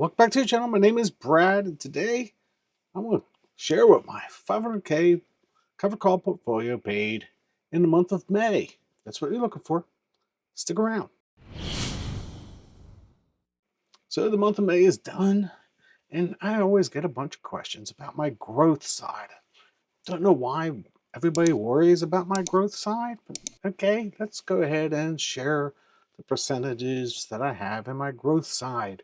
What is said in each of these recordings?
Welcome back to the channel. My name is Brad, and today I'm going to share what my 500K cover call portfolio paid in the month of May. That's what you're looking for. Stick around. So the month of May is done, and I always get a bunch of questions about my growth side. Don't know why everybody worries about my growth side, but okay, let's go ahead and share the percentages that I have in my growth side.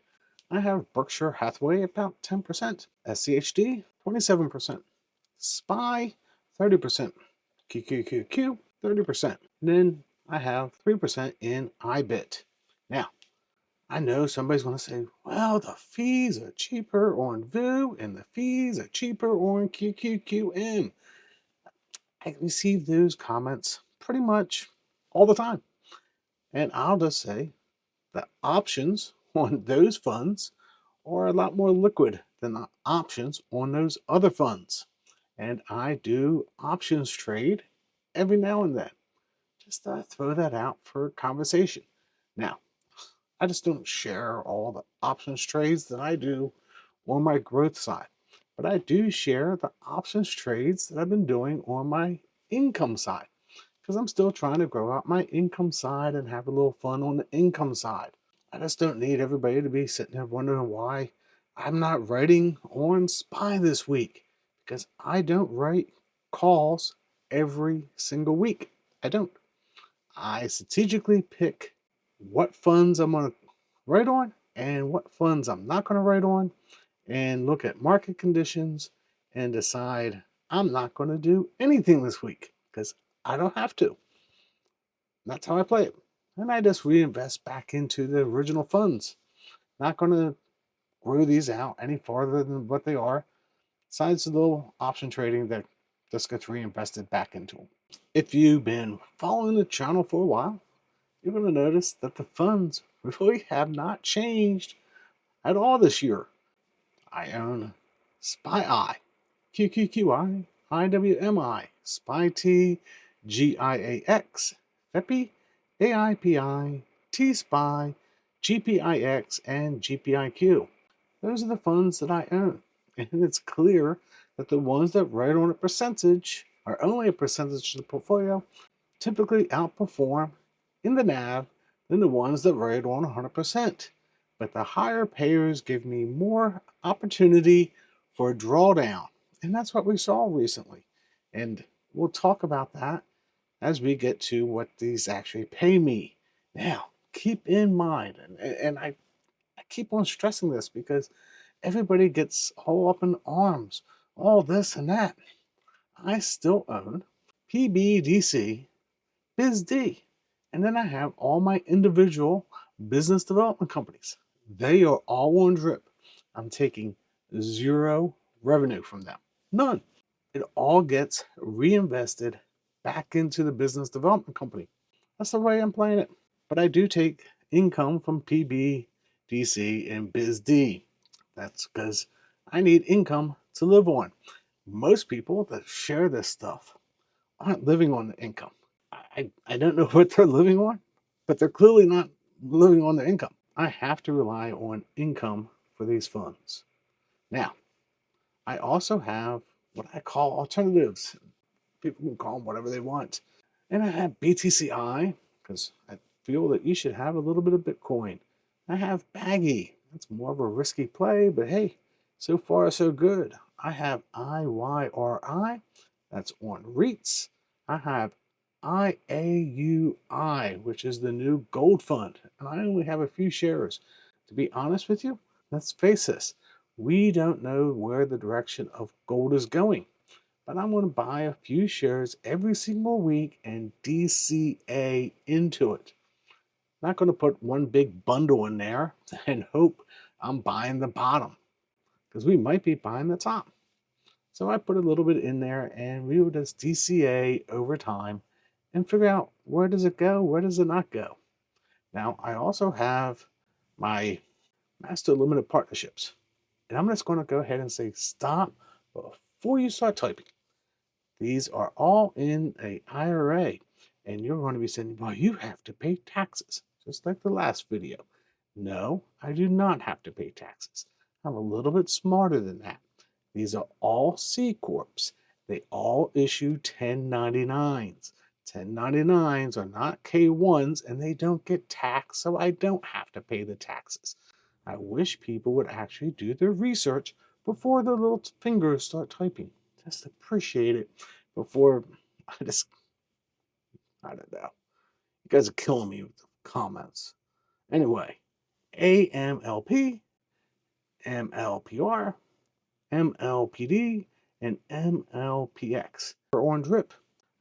I have Berkshire Hathaway about 10%, SCHD 27%, SPY 30%, QQQQ 30%. Then I have 3% in IBIT. Now, I know somebody's going to say, well, the fees are cheaper on VU and the fees are cheaper on QQQM. I receive those comments pretty much all the time. And I'll just say the options on those funds are a lot more liquid than the options on those other funds. And I do options trade every now and then. Just throw that out for conversation. Now, I just don't share all the options trades that I do on my growth side, but I do share the options trades that I've been doing on my income side because I'm still trying to grow out my income side and have a little fun on the income side. I just don't need everybody to be sitting there wondering why I'm not writing on SPY this week because I don't write calls every single week. I don't. I strategically pick what funds I'm going to write on and what funds I'm not going to write on and look at market conditions and decide I'm not going to do anything this week because I don't have to. That's how I play it. And I just reinvest back into the original funds. Not going to grow these out any farther than what they are, besides the little option trading that just gets reinvested back into them. If you've been following the channel for a while, you're going to notice that the funds really have not changed at all this year. I own SPY, QQQI, IWMI, SPY-T, GIAX, FEPI, AIPI, T-SPY, GPIX, and GPIQ. Those are the funds that I own. And it's clear that the ones that write on a percentage are only a percentage of the portfolio typically outperform in the NAV than the ones that write on 100%. But the higher payers give me more opportunity for drawdown. And that's what we saw recently. And we'll talk about that as we get to what these actually pay me. Now, keep in mind, and I keep on stressing this because everybody gets all up in arms, all this and that. I still own PBDC BizD. And then I have all my individual business development companies. They are all on drip. I'm taking zero revenue from them. None. It all gets reinvested back into the business development company. That's the way I'm playing it. But I do take income from PBDC and BizD. That's because I need income to live on. Most people that share this stuff aren't living on the income. I don't know what they're living on, but they're clearly not living on their income. I have to rely on income for these funds. Now, I also have what I call alternatives. People can call them whatever they want. And I have BTCI because I feel that you should have a little bit of Bitcoin. I have Baggy. That's more of a risky play, but hey, so far so good. I have IYRI. That's on REITs. I have IAUI, which is the new gold fund. And I only have a few shares. To be honest with you, let's face this, we don't know where the direction of gold is going. But I'm going to buy a few shares every single week and DCA into it. Not going to put one big bundle in there and hope I'm buying the bottom because we might be buying the top. So I put a little bit in there and we will just DCA over time and figure out where does it go, where does it not go. Now I also have my master limited partnerships. And I'm just going to go ahead and say stop before you start typing. These are all in a IRA, and you're going to be saying, well, you have to pay taxes, just like the last video. No, I do not have to pay taxes. I'm a little bit smarter than that. These are all C Corps. They all issue 1099s. 1099s are not K1s and they don't get taxed, so I don't have to pay the taxes. I wish people would actually do their research before their little fingers start typing. Just appreciate it before I just, I don't know. You guys are killing me with the comments. Anyway, AMLP, MLPR, MLPD, and MLPX are on drip.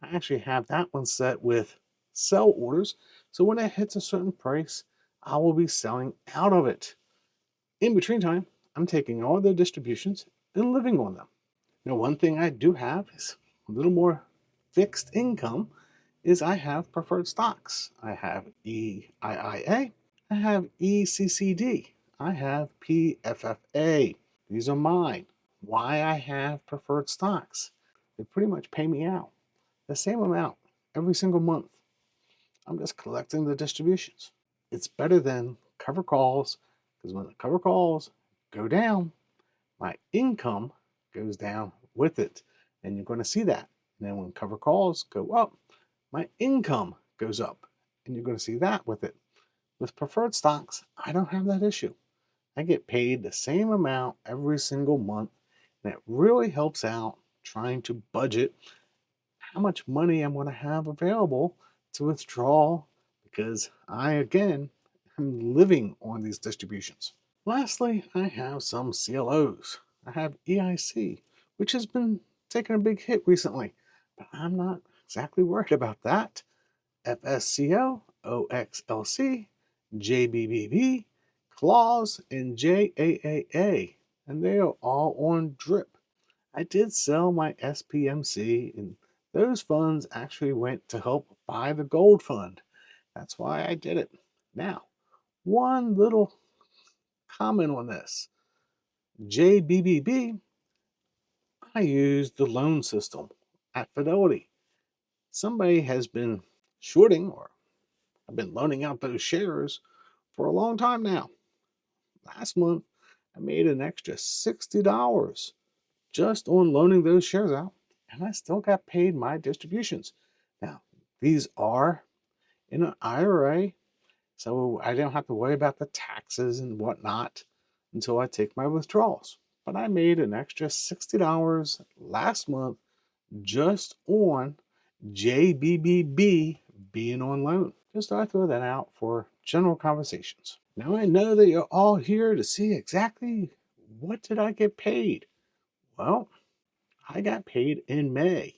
I actually have that one set with sell orders, so when it hits a certain price, I will be selling out of it. In between time, I'm taking all the distributions and living on them. Now, one thing I do have is a little more fixed income is I have preferred stocks. I have EIIA, I have ECCD, I have PFFA. These are mine. Why I have preferred stocks? They pretty much pay me out the same amount every single month. I'm just collecting the distributions. It's better than cover calls because when the cover calls go down, my income goes down with it. And you're going to see that. And then when cover calls go up, my income goes up. And you're going to see that with it. With preferred stocks, I don't have that issue. I get paid the same amount every single month. And it really helps out trying to budget how much money I'm going to have available to withdraw because I, again, am living on these distributions. Lastly, I have some CLOs. I have EIC, which has been taking a big hit recently, but I'm not exactly worried about that. FSCO, OXLC, JBBB, CLLOs, and JAAA, and they are all on drip. I did sell my SPMC, and those funds actually went to help buy the gold fund. That's why I did it. Now, one little comment on this. JBBB, I used the loan system at Fidelity. Somebody has been shorting or I've been loaning out those shares for a long time now. Last month, I made an extra $60 just on loaning those shares out, and I still got paid my distributions. Now, these are in an IRA, so I don't have to worry about the taxes and whatnot until I take my withdrawals. But I made an extra $60 last month just on JBBB being on loan. Just thought I'd throw that out for general conversations. Now I know that you're all here to see exactly what did I get paid. Well, I got paid in May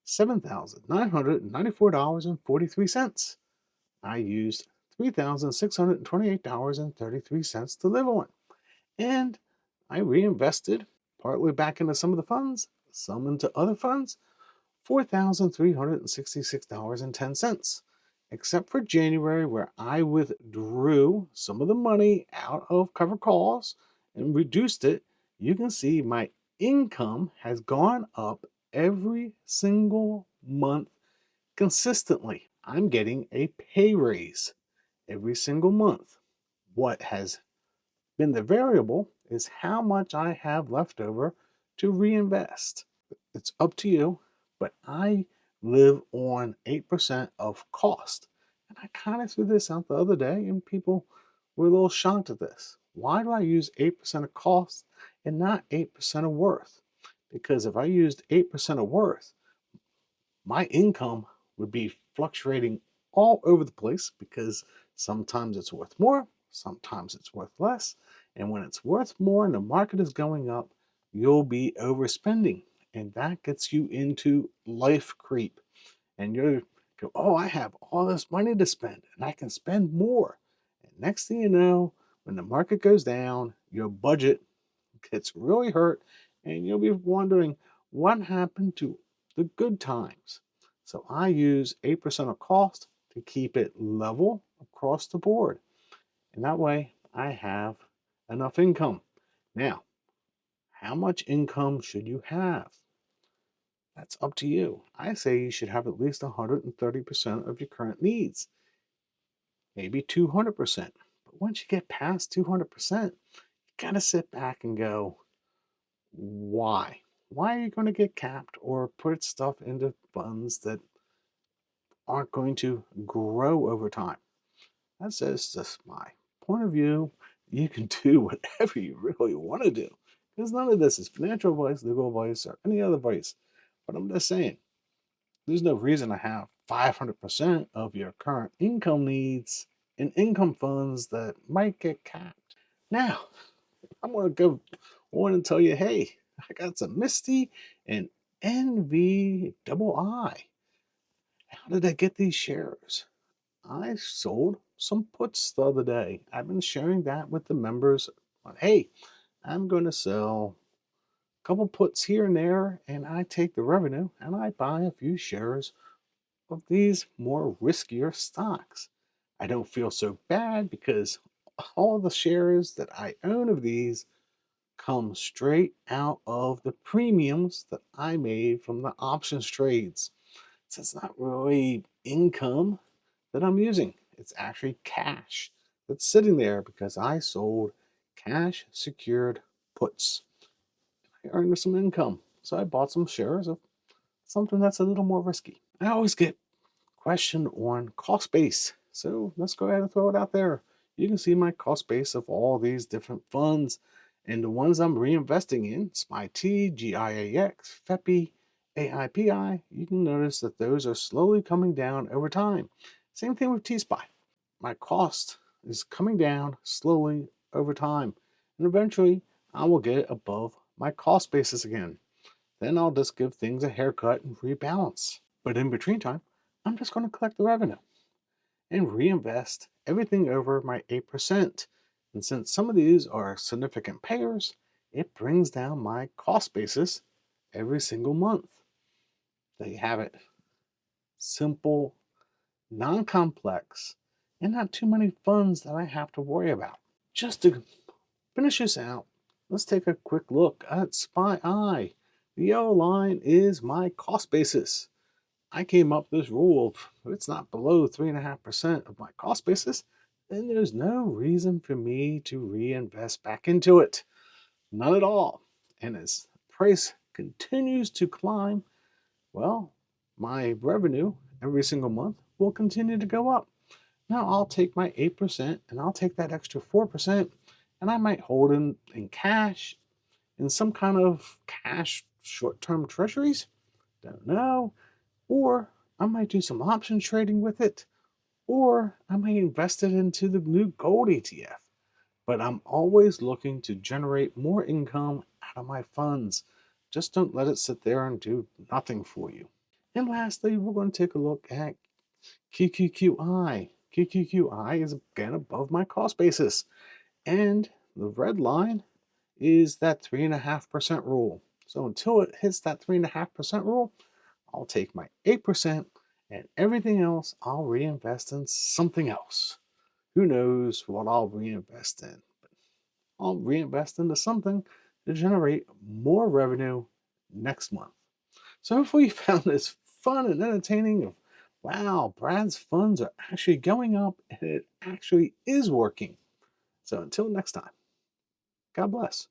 $7,994.43. I used $3,628.33 to live on. And I reinvested partly back into some of the funds, some into other funds, $4,366.10, except for January, where I withdrew some of the money out of cover calls and reduced it. You can see my income has gone up every single month consistently. I'm getting a pay raise every single month. What has been the variable is how much I have left over to reinvest. It's up to you, but I live on 8% of cost. And I kind of threw this out the other day, and people were a little shocked at this. Why do I use 8% of cost and not 8% of worth? Because if I used 8% of worth, my income would be fluctuating all over the place because sometimes it's worth more, sometimes it's worth less. And when it's worth more and the market is going up, you'll be overspending. And that gets you into life creep. And you're go, oh, I have all this money to spend and I can spend more. And next thing you know, when the market goes down, your budget gets really hurt and you'll be wondering what happened to the good times. So I use 8% of cost to keep it level across the board. And that way I have enough income. Now, how much income should you have? That's up to you. I say you should have at least 130% of your current needs, maybe 200%. But But once you get past 200%, you gotta sit back and go, why? Why are you going to get capped or put stuff into funds that aren't going to grow over time? That's just my point of view. You can do whatever you really want to do because none of this is financial advice, legal advice, or any other advice. But I'm just saying, there's no reason to have 500% of your current income needs in income funds that might get capped. Now, I'm going to go on and tell you, hey, I got some Misty and NV double I. How did I get these shares? I sold some puts the other day. I've been sharing that with the members. Hey, I'm going to sell a couple puts here and there, and I take the revenue and I buy a few shares of these more riskier stocks. I don't feel so bad because all the shares that I own of these come straight out of the premiums that I made from the options trades. So it's not really income that I'm using. It's actually cash that's sitting there because I sold cash secured puts. I earned some income. So I bought some shares of something that's a little more risky. I always get questioned on cost base. So let's go ahead and throw it out there. You can see my cost base of all these different funds and the ones I'm reinvesting in, SPY-T, GIAX, FEPI, AIPI. You can notice that those are slowly coming down over time. Same thing with T-SPY. My cost is coming down slowly over time. And eventually I will get above my cost basis again. Then I'll just give things a haircut and rebalance. But in between time, I'm just going to collect the revenue and reinvest everything over my 8%. And since some of these are significant payers, it brings down my cost basis every single month. There you have it. Simple, non complex, and not too many funds that I have to worry about. Just to finish this out, let's take a quick look at SPY-I. The yellow line is my cost basis. I came up with this rule of if it's not below 3.5% of my cost basis, then there's no reason for me to reinvest back into it. None at all. And as price continues to climb, well, my revenue every single month will continue to go up. Now I'll take my 8% and I'll take that extra 4% and I might hold in cash in some kind of cash short-term treasuries. Don't know. Or I might do some option trading with it, or I might invest it into the new gold ETF. But I'm always looking to generate more income out of my funds. Just don't let it sit there and do nothing for you. And lastly, we're going to take a look at QQQI. QQQI is again above my cost basis. And the red line is that 3.5% rule. So until it hits that 3.5% rule, I'll take my 8% and everything else I'll reinvest in something else. Who knows what I'll reinvest in? But I'll reinvest into something to generate more revenue next month. So hopefully you found this fun and entertaining of wow, Brad's funds are actually going up and it actually is working. So until next time, God bless.